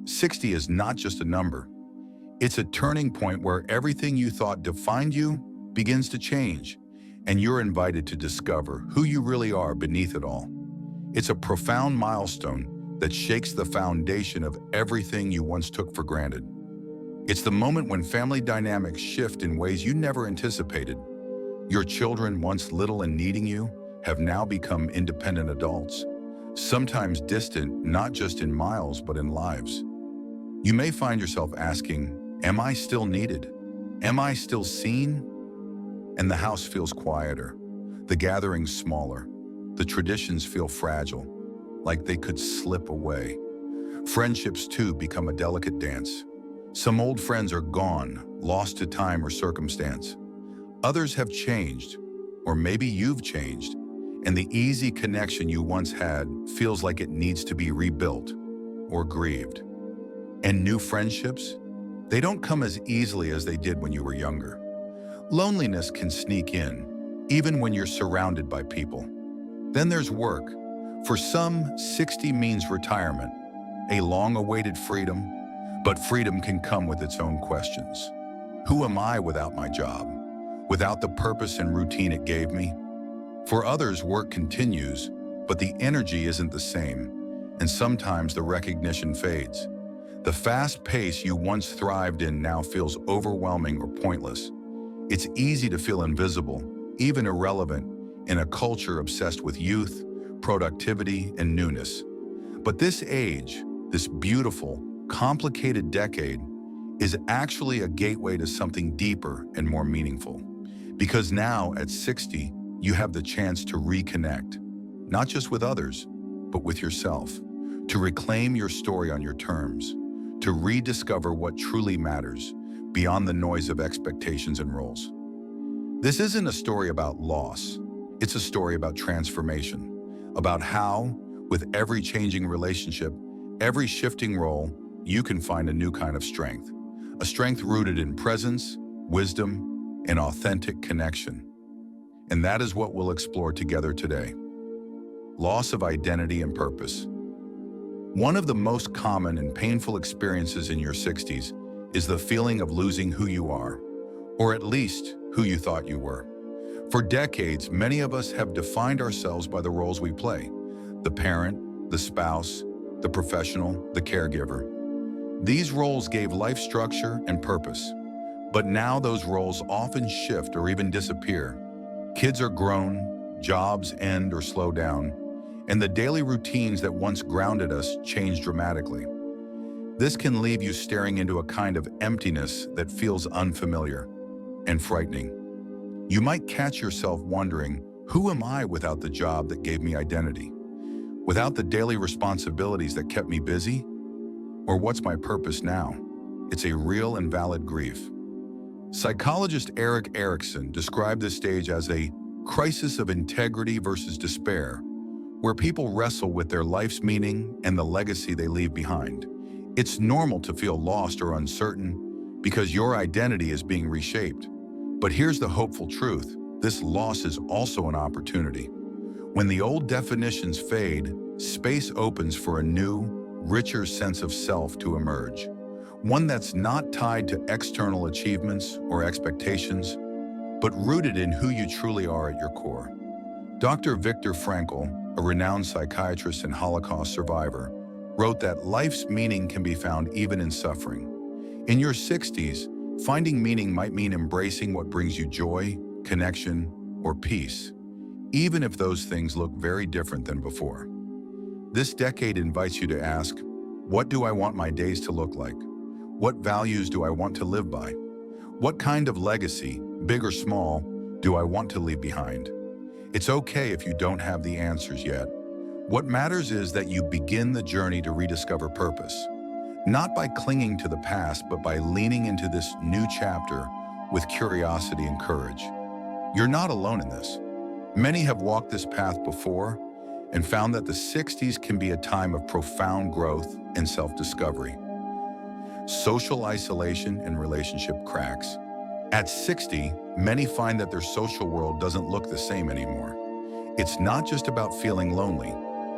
60 is not just a number. It's a turning point where everything you thought defined you begins to change, and you're invited to discover who you really are beneath it all. It's a profound milestone that shakes the foundation of everything you once took for granted. It's the moment when family dynamics shift in ways you never anticipated. Your children, once little and needing you, have now become independent adults, sometimes distant not just in miles but in lives. You may find yourself asking, am I still needed? Am I still seen? And the house feels quieter, the gatherings smaller, the traditions feel fragile, like they could slip away. Friendships too become a delicate dance. Some old friends are gone, lost to time or circumstance. Others have changed, or maybe you've changed, and the easy connection you once had feels like it needs to be rebuilt or grieved. And new friendships? They don't come as easily as they did when you were younger. Loneliness can sneak in, even when you're surrounded by people. Then there's work. For some, 60 means retirement, a long-awaited freedom, but freedom can come with its own questions. Who am I without my job? Without the purpose and routine it gave me? For others, work continues, but the energy isn't the same, and sometimes the recognition fades. The fast pace you once thrived in now feels overwhelming or pointless. It's easy to feel invisible, even irrelevant, in a culture obsessed with youth, productivity, and newness. But this age, this beautiful, complicated decade, is actually a gateway to something deeper and more meaningful. Because now, at 60, you have the chance to reconnect, not just with others, but with yourself, to reclaim your story on your terms, to rediscover what truly matters beyond the noise of expectations and roles. This isn't a story about loss. It's a story about transformation, about how, with every changing relationship, every shifting role, you can find a new kind of strength, a strength rooted in presence, wisdom, and authentic connection. And that is what we'll explore together today. Loss of identity and purpose. One of the most common and painful experiences in your 60s is the feeling of losing who you are, or at least who you thought you were. For decades, many of us have defined ourselves by the roles we play: the parent, the spouse, the professional, the caregiver. These roles gave life structure and purpose, but now those roles often shift or even disappear. Kids are grown, jobs end or slow down, and the daily routines that once grounded us change dramatically. This can leave you staring into a kind of emptiness that feels unfamiliar and frightening. You might catch yourself wondering, who am I without the job that gave me identity? Without the daily responsibilities that kept me busy? Or what's my purpose now? It's a real and valid grief. Psychologist Erik Erikson described this stage as a crisis of integrity versus despair, where people wrestle with their life's meaning and the legacy they leave behind. It's normal to feel lost or uncertain because your identity is being reshaped. But here's the hopeful truth: this loss is also an opportunity. When the old definitions fade, space opens for a new, richer sense of self to emerge. One that's not tied to external achievements or expectations, but rooted in who you truly are at your core. Dr. Viktor Frankl, a renowned psychiatrist and Holocaust survivor, wrote that life's meaning can be found even in suffering. In your 60s, finding meaning might mean embracing what brings you joy, connection, or peace, even if those things look very different than before. This decade invites you to ask, what do I want my days to look like? What values do I want to live by? What kind of legacy, big or small, do I want to leave behind? It's okay if you don't have the answers yet. What matters is that you begin the journey to rediscover purpose, not by clinging to the past, but by leaning into this new chapter with curiosity and courage. You're not alone in this. Many have walked this path before and found that the 60s can be a time of profound growth and self-discovery. Social isolation and relationship cracks. At 60, many find that their social world doesn't look the same anymore. It's not just about feeling lonely.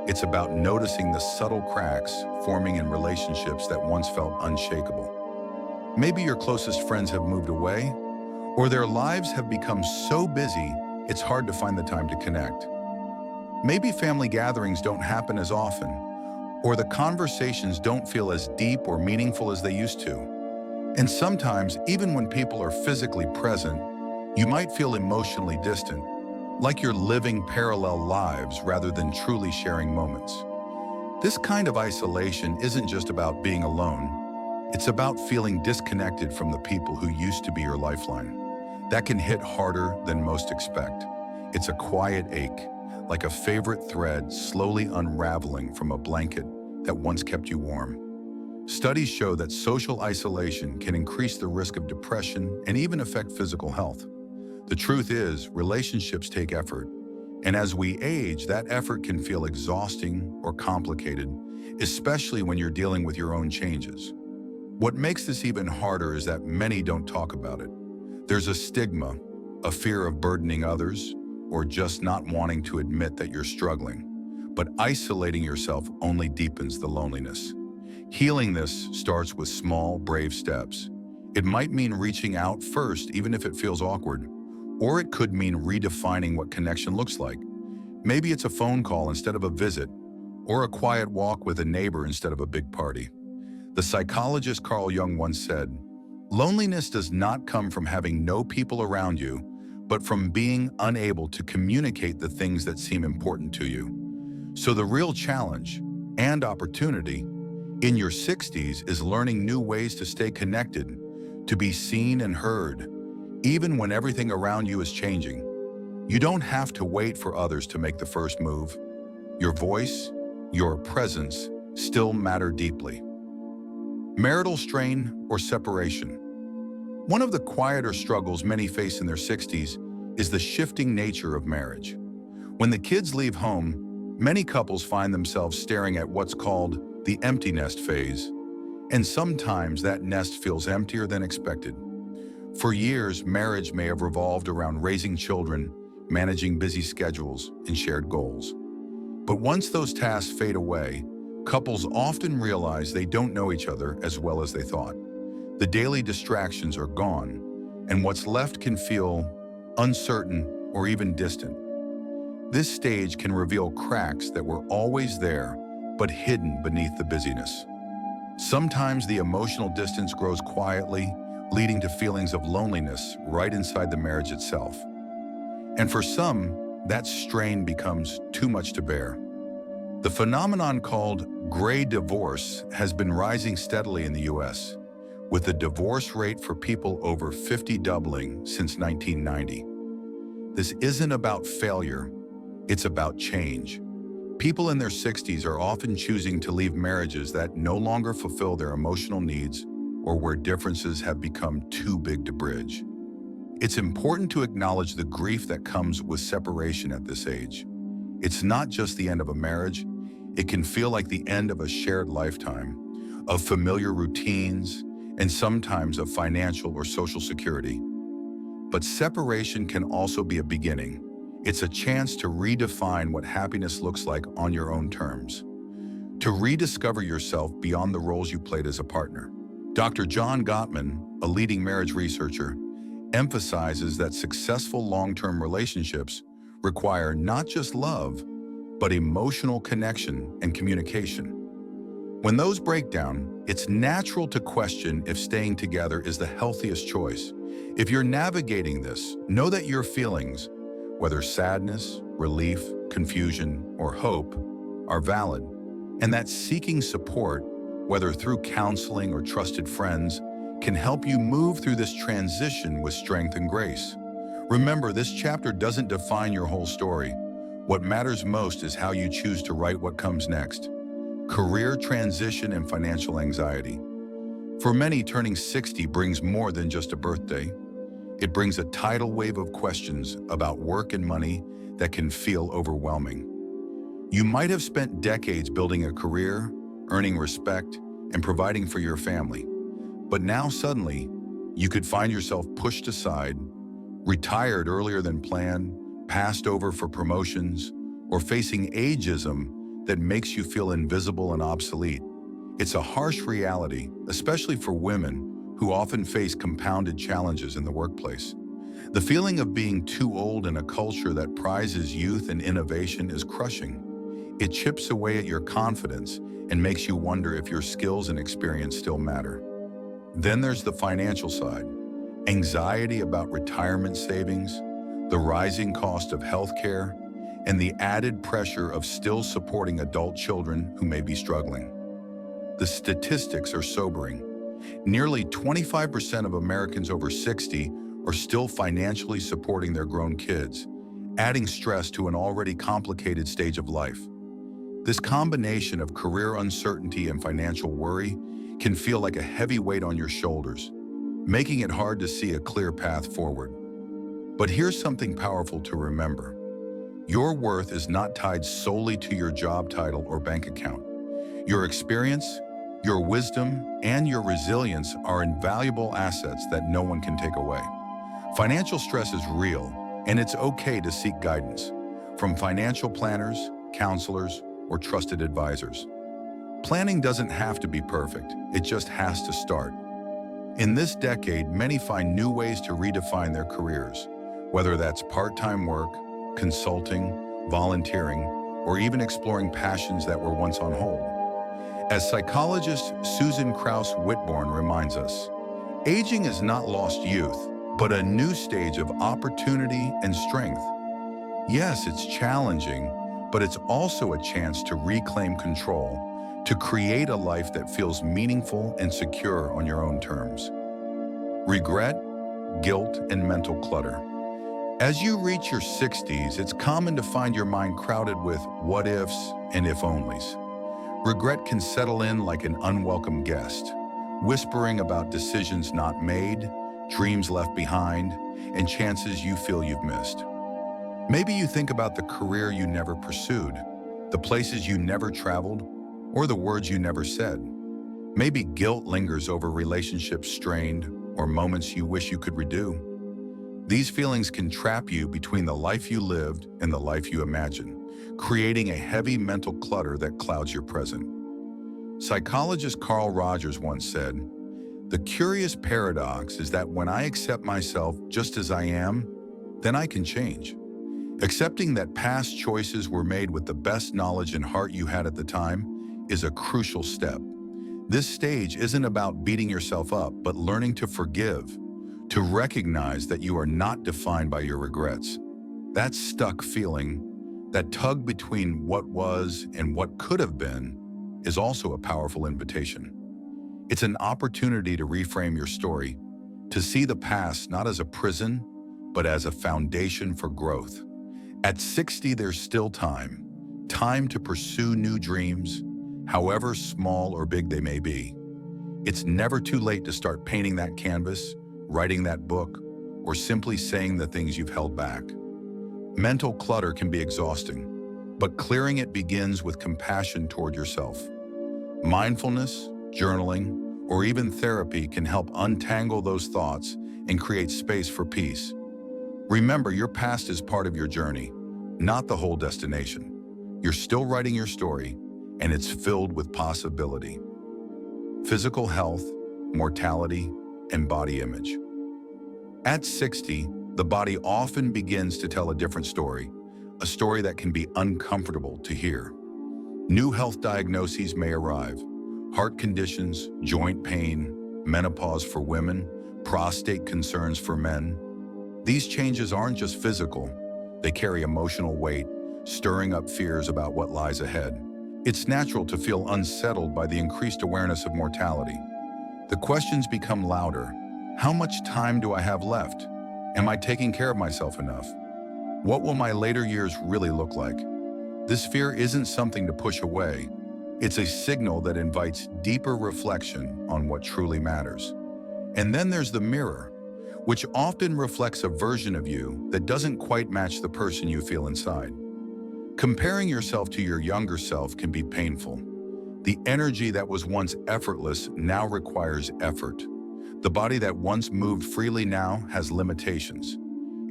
It's about noticing the subtle cracks forming in relationships that once felt unshakable. Maybe your closest friends have moved away, or their lives have become so busy it's hard to find the time to connect. Maybe family gatherings don't happen as often, or the conversations don't feel as deep or meaningful as they used to. And sometimes, even when people are physically present, you might feel emotionally distant, like you're living parallel lives rather than truly sharing moments. This kind of isolation isn't just about being alone. It's about feeling disconnected from the people who used to be your lifeline. That can hit harder than most expect. It's a quiet ache, like a favorite thread slowly unraveling from a blanket that once kept you warm. Studies show that social isolation can increase the risk of depression and even affect physical health. The truth is, relationships take effort, and as we age, that effort can feel exhausting or complicated, especially when you're dealing with your own changes. What makes this even harder is that many don't talk about it. There's a stigma, a fear of burdening others, or just not wanting to admit that you're struggling. But isolating yourself only deepens the loneliness. Healing this starts with small, brave steps. It might mean reaching out first, even if it feels awkward, or it could mean redefining what connection looks like. Maybe it's a phone call instead of a visit, or a quiet walk with a neighbor instead of a big party. The psychologist Carl Jung once said, "Loneliness does not come from having no people around you, but from being unable to communicate the things that seem important to you." So the real challenge and opportunity in your 60s is learning new ways to stay connected, to be seen and heard, even when everything around you is changing. You don't have to wait for others to make the first move. Your voice, your presence still matter deeply. Marital strain or separation. One of the quieter struggles many face in their 60s is the shifting nature of marriage. When the kids leave home, many couples find themselves staring at what's called the empty nest phase, and sometimes that nest feels emptier than expected. For years, marriage may have revolved around raising children, managing busy schedules, and shared goals. But once those tasks fade away, couples often realize they don't know each other as well as they thought. The daily distractions are gone, and what's left can feel uncertain or even distant. This stage can reveal cracks that were always there, but hidden beneath the busyness. Sometimes the emotional distance grows quietly, leading to feelings of loneliness right inside the marriage itself. And for some, that strain becomes too much to bear. The phenomenon called gray divorce has been rising steadily in the US, with the divorce rate for people over 50 doubling since 1990. This isn't about failure, it's about change. People in their 60s are often choosing to leave marriages that no longer fulfill their emotional needs or where differences have become too big to bridge. It's important to acknowledge the grief that comes with separation at this age. It's not just the end of a marriage, it can feel like the end of a shared lifetime, of familiar routines, and sometimes of financial or social security. But separation can also be a beginning. It's a chance to redefine what happiness looks like on your own terms, to rediscover yourself beyond the roles you played as a partner. Dr. John Gottman, a leading marriage researcher, emphasizes that successful long-term relationships require not just love, but emotional connection and communication. When those break down, it's natural to question if staying together is the healthiest choice. If you're navigating this, know that your feelings, whether sadness, relief, confusion, or hope, are valid, and that seeking support, whether through counseling or trusted friends, can help you move through this transition with strength and grace. Remember, this chapter doesn't define your whole story. What matters most is how you choose to write what comes next. Career transition and financial anxiety. For many, turning 60 brings more than just a birthday. It brings a tidal wave of questions about work and money that can feel overwhelming. You might have spent decades building a career, earning respect, and providing for your family. But now suddenly, you could find yourself pushed aside, retired earlier than planned, passed over for promotions, or facing ageism that makes you feel invisible and obsolete. It's a harsh reality, especially for women who often face compounded challenges in the workplace. The feeling of being too old in a culture that prizes youth and innovation is crushing. It chips away at your confidence and makes you wonder if your skills and experience still matter. Then there's the financial side. Anxiety about retirement savings, the rising cost of healthcare, and the added pressure of still supporting adult children who may be struggling. The statistics are sobering. Nearly 25% of Americans over 60 are still financially supporting their grown kids, adding stress to an already complicated stage of life. This combination of career uncertainty and financial worry can feel like a heavy weight on your shoulders, making it hard to see a clear path forward. But here's something powerful to remember. Your worth is not tied solely to your job title or bank account. Your experience, your wisdom, and your resilience are invaluable assets that no one can take away. Financial stress is real, and it's okay to seek guidance from financial planners, counselors, or trusted advisors. Planning doesn't have to be perfect, it just has to start. In this decade, many find new ways to redefine their careers, whether that's part-time work, consulting, volunteering, or even exploring passions that were once on hold. As psychologist Susan Krauss-Whitborn reminds us, aging is not lost youth, but a new stage of opportunity and strength. Yes, it's challenging, but it's also a chance to reclaim control, to create a life that feels meaningful and secure on your own terms. Regret, guilt, and mental clutter. As you reach your 60s, it's common to find your mind crowded with what ifs and if onlys. Regret can settle in like an unwelcome guest, whispering about decisions not made, dreams left behind, and chances you feel you've missed. Maybe you think about the career you never pursued, the places you never traveled, or the words you never said. Maybe guilt lingers over relationships strained or moments you wish you could redo. These feelings can trap you between the life you lived and the life you imagine, creating a heavy mental clutter that clouds your present. Psychologist Carl Rogers once said, "The curious paradox is that when I accept myself just as I am, then I can change." Accepting that past choices were made with the best knowledge and heart you had at the time is a crucial step. This stage isn't about beating yourself up, but learning to forgive, to recognize that you are not defined by your regrets. That stuck feeling, that tug between what was and what could have been, is also a powerful invitation. It's an opportunity to reframe your story, to see the past not as a prison, but as a foundation for growth. At 60, there's still time to pursue new dreams, however small or big they may be. It's never too late to start painting that canvas, writing that book, or simply saying the things you've held back. Mental clutter can be exhausting, but clearing it begins with compassion toward yourself. Mindfulness, journaling, or even therapy can help untangle those thoughts and create space for peace. Remember, your past is part of your journey, not the whole destination. You're still writing your story, and it's filled with possibility. Physical health, mortality, and body image. At 60, the body often begins to tell a different story, a story that can be uncomfortable to hear. New health diagnoses may arrive: heart conditions, joint pain, menopause for women, prostate concerns for men. These changes aren't just physical, they carry emotional weight, stirring up fears about what lies ahead. It's natural to feel unsettled by the increased awareness of mortality. The questions become louder. How much time do I have left? Am I taking care of myself enough? What will my later years really look like? This fear isn't something to push away. It's a signal that invites deeper reflection on what truly matters. And then there's the mirror, which often reflects a version of you that doesn't quite match the person you feel inside. Comparing yourself to your younger self can be painful. The energy that was once effortless now requires effort. The body that once moved freely now has limitations.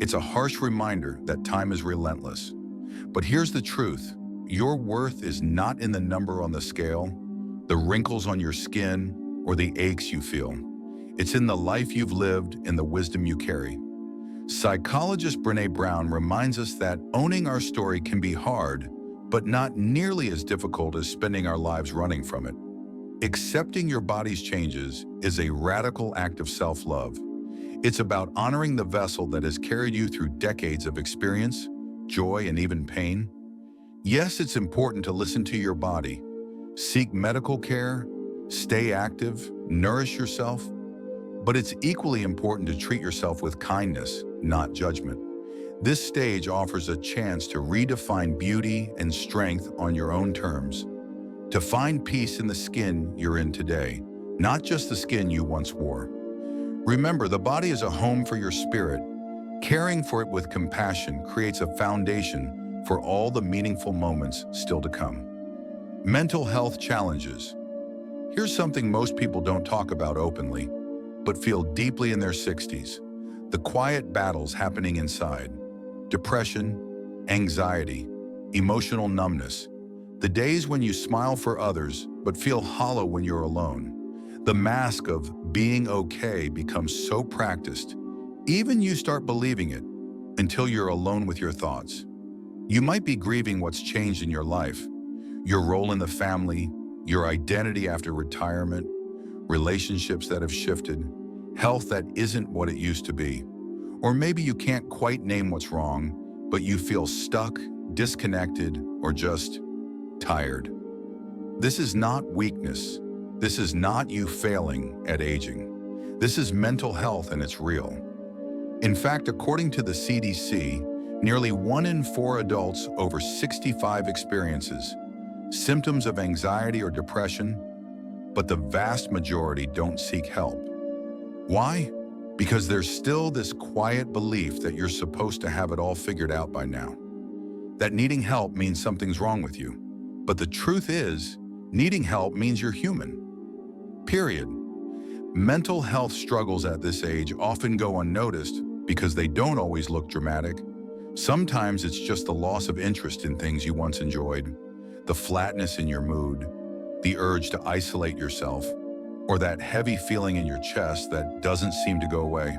It's a harsh reminder that time is relentless. But here's the truth. your worth is not in the number on the scale, the wrinkles on your skin, or the aches you feel. It's in the life you've lived and the wisdom you carry. Psychologist Brené Brown reminds us that owning our story can be hard, but not nearly as difficult as spending our lives running from it. Accepting your body's changes is a radical act of self-love. It's about honoring the vessel that has carried you through decades of experience, joy, and even pain. Yes, it's important to listen to your body, seek medical care, stay active, nourish yourself, but it's equally important to treat yourself with kindness, not judgment. This stage offers a chance to redefine beauty and strength on your own terms, to find peace in the skin you're in today, not just the skin you once wore. Remember, the body is a home for your spirit. Caring for it with compassion creates a foundation for all the meaningful moments still to come. Mental health challenges. Here's something most people don't talk about openly, but feel deeply in their 60s. The quiet battles happening inside. Depression, anxiety, emotional numbness. The days when you smile for others, but feel hollow when you're alone. The mask of being okay becomes so practiced, even you start believing it until you're alone with your thoughts. You might be grieving what's changed in your life, your role in the family, your identity after retirement, relationships that have shifted, health that isn't what it used to be. Or maybe you can't quite name what's wrong, but you feel stuck, disconnected, or just tired. This is not weakness. This is not you failing at aging. This is mental health, and it's real. In fact, according to the CDC, nearly 1 in 4 adults over 65 experiences symptoms of anxiety or depression, but the vast majority don't seek help. Why? Because there's still this quiet belief that you're supposed to have it all figured out by now. That needing help means something's wrong with you. But the truth is, needing help means you're human. Period. Mental health struggles at this age often go unnoticed because they don't always look dramatic. Sometimes it's just the loss of interest in things you once enjoyed, the flatness in your mood, the urge to isolate yourself, or that heavy feeling in your chest that doesn't seem to go away.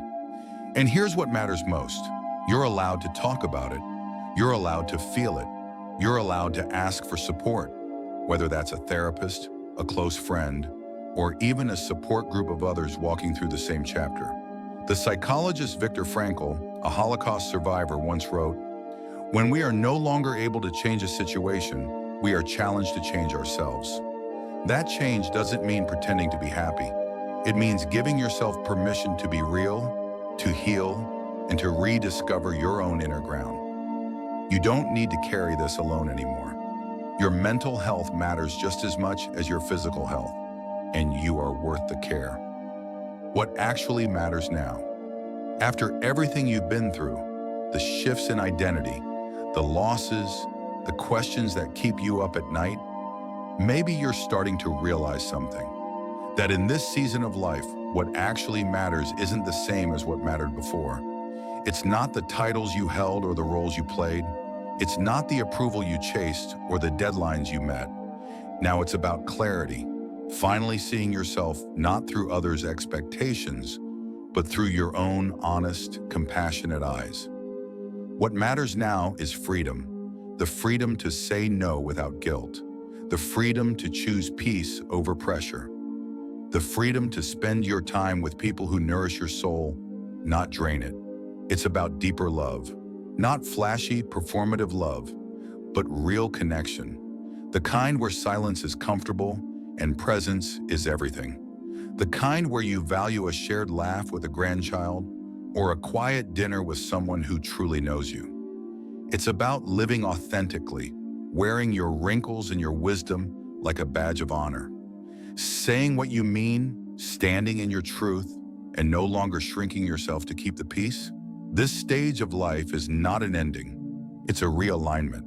And here's what matters most. You're allowed to talk about it. You're allowed to feel it. You're allowed to ask for support, whether that's a therapist, a close friend, or even a support group of others walking through the same chapter. The psychologist Viktor Frankl, a Holocaust survivor, once wrote, "When we are no longer able to change a situation, we are challenged to change ourselves." That change doesn't mean pretending to be happy. It means giving yourself permission to be real, to heal, and to rediscover your own inner ground. You don't need to carry this alone anymore. Your mental health matters just as much as your physical health, and you are worth the care. What actually matters now? After everything you've been through, the shifts in identity, the losses, the questions that keep you up at night, maybe you're starting to realize something. That in this season of life, what actually matters isn't the same as what mattered before. It's not the titles you held or the roles you played. It's not the approval you chased or the deadlines you met. Now it's about clarity, finally seeing yourself not through others' expectations, but through your own honest, compassionate eyes. What matters now is freedom, the freedom to say no without guilt, the freedom to choose peace over pressure, the freedom to spend your time with people who nourish your soul, not drain it. It's about deeper love, not flashy, performative love, but real connection, the kind where silence is comfortable and presence is everything, the kind where you value a shared laugh with a grandchild or a quiet dinner with someone who truly knows you. It's about living authentically, wearing your wrinkles and your wisdom like a badge of honor, saying what you mean, standing in your truth, and no longer shrinking yourself to keep the peace. This stage of life is not an ending. It's a realignment,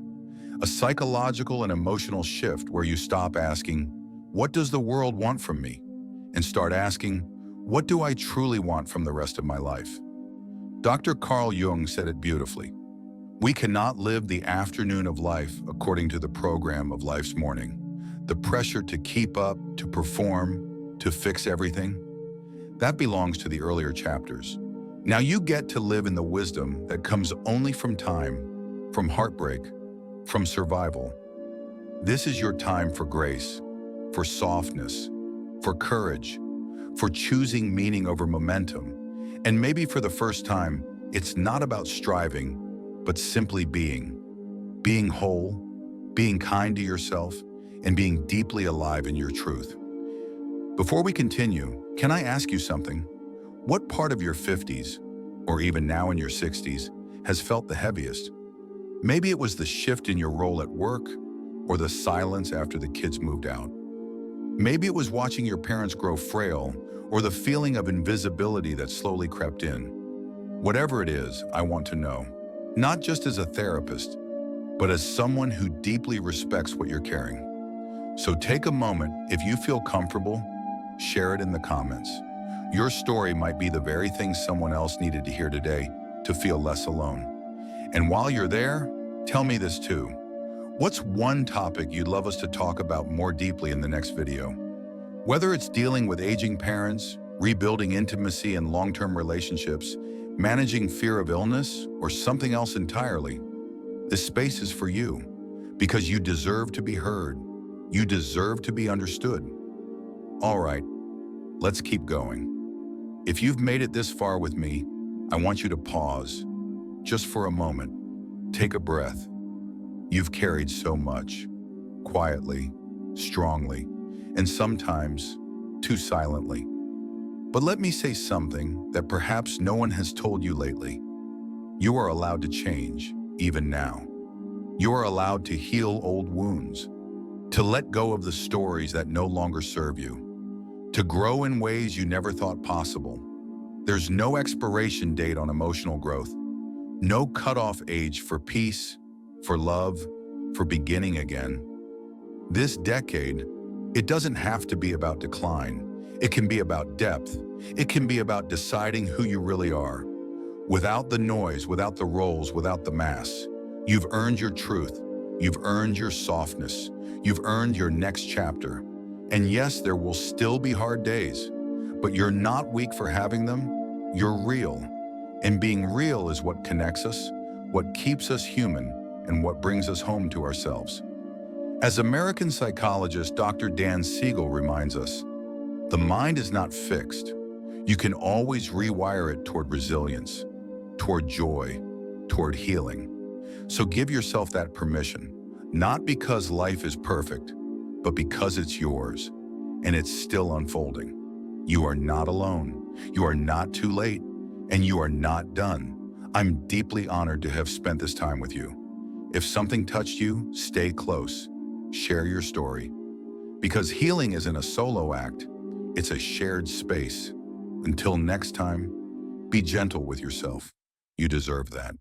a psychological and emotional shift where you stop asking, "What does the world want from me?" and start asking, "What do I truly want from the rest of my life?" Dr. Carl Jung said it beautifully. We cannot live the afternoon of life according to the program of life's morning. The pressure to keep up, to perform, to fix everything, that belongs to the earlier chapters. Now you get to live in the wisdom that comes only from time, from heartbreak, from survival. This is your time for grace, for softness, for courage, for choosing meaning over momentum. And maybe for the first time, it's not about striving, but simply being. Being whole, being kind to yourself, and being deeply alive in your truth. Before we continue, can I ask you something? What part of your 50s, or even now in your 60s, has felt the heaviest? Maybe it was the shift in your role at work, or the silence after the kids moved out. Maybe it was watching your parents grow frail, or the feeling of invisibility that slowly crept in. Whatever it is, I want to know, not just as a therapist, but as someone who deeply respects what you're carrying. So take a moment. If you feel comfortable, share it in the comments. Your story might be the very thing someone else needed to hear today to feel less alone. And while you're there, tell me this too. What's one topic you'd love us to talk about more deeply in the next video? Whether it's dealing with aging parents, rebuilding intimacy and long-term relationships, managing fear of illness, or something else entirely, this space is for you, because you deserve to be heard. You deserve to be understood. All right, let's keep going. If you've made it this far with me, I want you to pause, just for a moment. Take a breath. You've carried so much, quietly, strongly, and sometimes too silently. But let me say something that perhaps no one has told you lately. You are allowed to change, even now. You are allowed to heal old wounds, to let go of the stories that no longer serve you, to grow in ways you never thought possible. There's no expiration date on emotional growth, no cutoff age for peace, for love, for beginning again. This decade, it doesn't have to be about decline. It can be about depth. It can be about deciding who you really are. Without the noise, without the roles, without the masks. You've earned your truth. You've earned your softness. You've earned your next chapter. And yes, there will still be hard days, but you're not weak for having them. You're real. And being real is what connects us, what keeps us human, and what brings us home to ourselves. As American psychologist Dr. Dan Siegel reminds us, the mind is not fixed. You can always rewire it toward resilience, toward joy, toward healing. So give yourself that permission, not because life is perfect, but because it's yours, and it's still unfolding. You are not alone. You are not too late, and you are not done. I'm deeply honored to have spent this time with you. If something touched you, stay close. Share your story. Because healing isn't a solo act, it's a shared space. Until next time, be gentle with yourself. You deserve that.